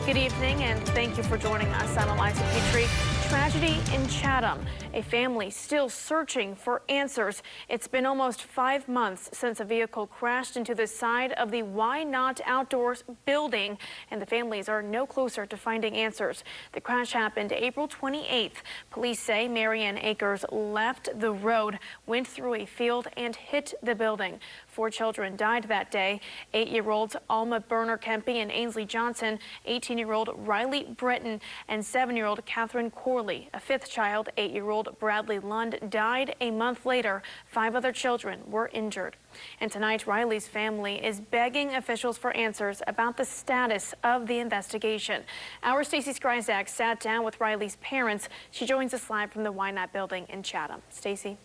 Good evening and thank you for joining us. I'm Eliza Petrie. Tragedy in Chatham. A family still searching for answers. It's been almost 5 months since a vehicle crashed into the side of the YNOT outdoors building, and the families are no closer to finding answers. The crash happened April 28th. Police say Marianne Akers left the road, went through a field, and hit the building. 4 children died that day. 8-year-olds Alma Berner Kempe and Ainsley Johnson, 18-year-old Riley Britton, and 7-year-old Catherine Corley. A 5th child, 8-year-old Bradley Lund, died a month later. 5 other children were injured. And tonight, Riley's family is begging officials for answers about the status of the investigation. Our Stacey Skryzak sat down with Riley's parents. She joins us live from the YNOT building in Chatham. Stacey.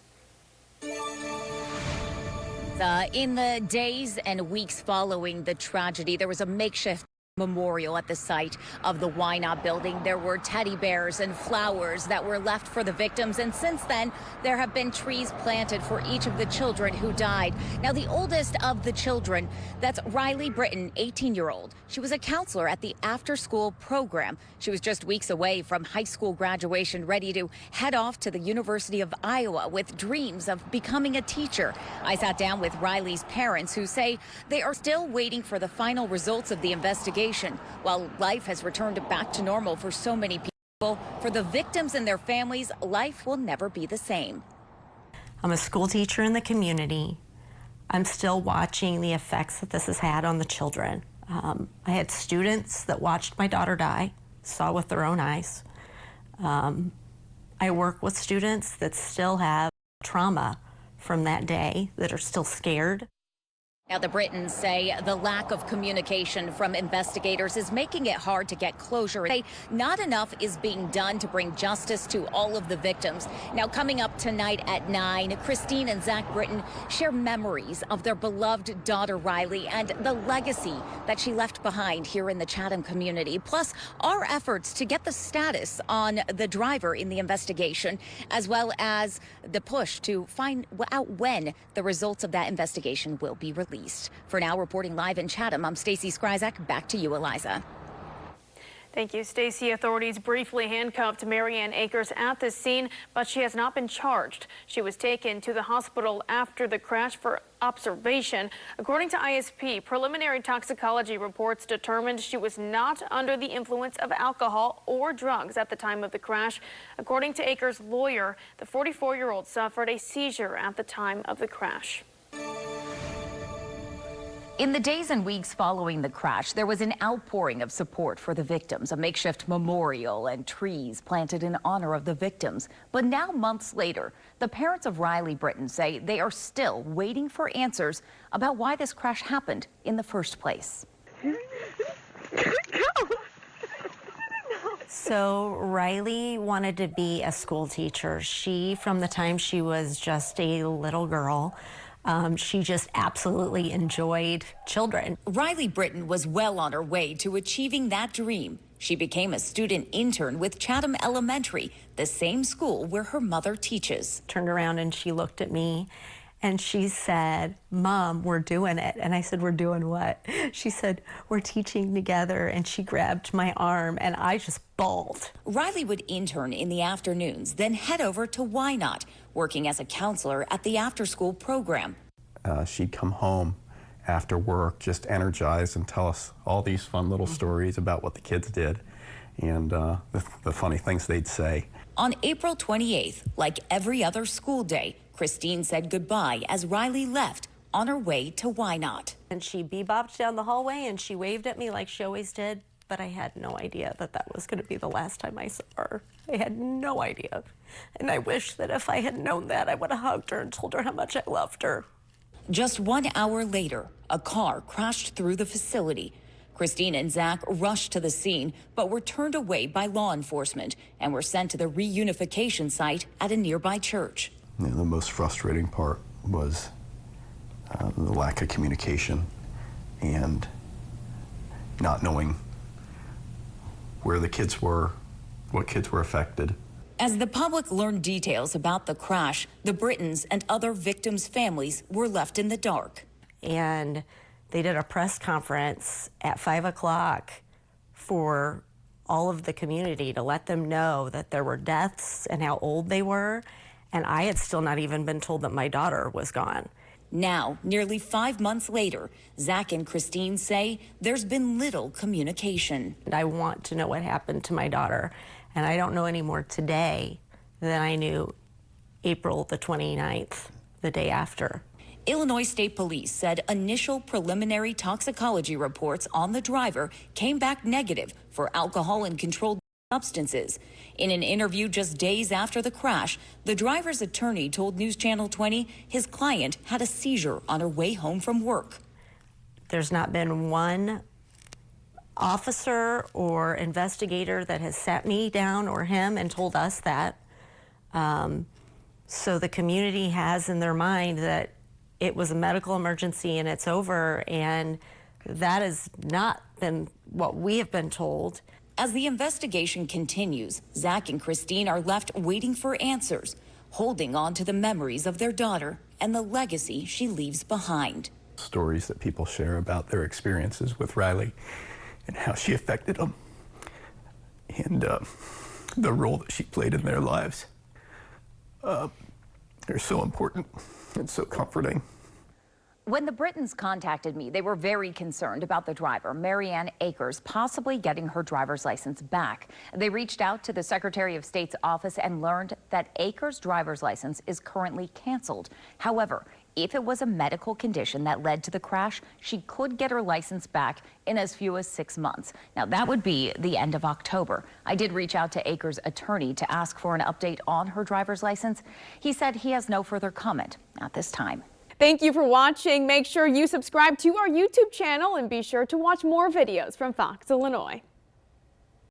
In the days and weeks following the tragedy, there was a makeshift memorial at the site of the YNOT building. There were teddy bears and flowers that were left for the victims, and since then there have been trees planted for each of the children who died. Now, the oldest of the children, that's Riley Britton, 18-year-old. She was a counselor at the after-school program. She was just weeks away from high school graduation, ready to head off to the University of Iowa with dreams of becoming a teacher. I sat down with Riley's parents, who say they are still waiting for the final results of the investigation. While life has returned back to normal for so many people, for the victims and their families, life will never be the same. I'm a school teacher in the community. I'm still watching the effects that this has had on the children. I had students that watched my daughter die, saw with their own eyes. I work with students that still have trauma from that day, that are still scared. Now, the Brittons say the lack of communication from investigators is making it hard to get closure. They say not enough is being done to bring justice to all of the victims. Now, coming up tonight at 9, Christine and Zach Britton share memories of their beloved daughter Riley and the legacy that she left behind here in the Chatham community, plus our efforts to get the status on the driver in the investigation, as well as the push to find out when the results of that investigation will be released. For now, reporting live in Chatham, I'm Stacey Skryzak. Back to you, Eliza. Thank you, Stacey. Authorities briefly handcuffed Marianne Akers at the scene, but she has not been charged. She was taken to the hospital after the crash for observation. According to ISP, preliminary toxicology reports determined she was not under the influence of alcohol or drugs at the time of the crash. According to Akers' lawyer, the 44-year-old suffered a seizure at the time of the crash. In the days and weeks following the crash, there was an outpouring of support for the victims, a makeshift memorial and trees planted in honor of the victims. But now, months later, the parents of Riley Britton say they are still waiting for answers about why this crash happened in the first place. So Riley wanted to be a school teacher. From the time she was just a little girl, she just absolutely enjoyed children. Riley Britton was well on her way to achieving that dream. She became a student intern with Chatham Elementary, the same school where her mother teaches. Turned around and she looked at me and she said, "Mom, we're doing it." And I said, "We're doing what?" She said, "We're teaching together." And she grabbed my arm and I just bawled. Riley would intern in the afternoons, then head over to YNOT, working as a counselor at the after-school program. She'd come home after work just energized and tell us all these fun little stories about what the kids did and the funny things they'd say. On April 28th, like every other school day, Christine said goodbye as Riley left on her way to YNOT. And she bebopped down the hallway and she waved at me like she always did, but I had no idea that that was going to be the last time I saw her. I had no idea. And I wish that if I had known that, I would have hugged her and told her how much I loved her. Just 1 hour later, a car crashed through the facility. Christine and Zach rushed to the scene, but were turned away by law enforcement and were sent to the reunification site at a nearby church. You know, the most frustrating part was the lack of communication and not knowing where the kids were, what kids were affected. As the public learned details about the crash, the Brittons and other victims' families were left in the dark. And they did a press conference at 5 o'clock for all of the community to let them know that there were deaths and how old they were, and I had still not even been told that my daughter was gone. Now, nearly 5 months later, Zach and Christine say there's been little communication. And I want to know what happened to my daughter, and I don't know any more today than I knew April the 29th, the day after. Illinois State Police said initial preliminary toxicology reports on the driver came back negative for alcohol and controlled substances. In an interview just days after the crash, the driver's attorney told News Channel 20 his client had a seizure on her way home from work. There's not been one officer or investigator that has sat me down or him and told us that. So the community has in their mind that it was a medical emergency and it's over, and that has not been what we have been told. As the investigation continues, Zach and Christine are left waiting for answers, holding on to the memories of their daughter and the legacy she leaves behind. Stories that people share about their experiences with Riley and how she affected them, and the role that she played in their lives. They're so important and so comforting. When the Britons contacted me, they were very concerned about the driver, Marianne Akers, possibly getting her driver's license back. They reached out to the Secretary of State's office and learned that Akers' driver's license is currently canceled. However, if it was a medical condition that led to the crash, she could get her license back in as few as 6 months. Now, that would be the end of October. I did reach out to Akers' attorney to ask for an update on her driver's license. He said he has no further comment at this time. Thank you for watching. Make sure you subscribe to our YouTube channel and be sure to watch more videos from Fox Illinois.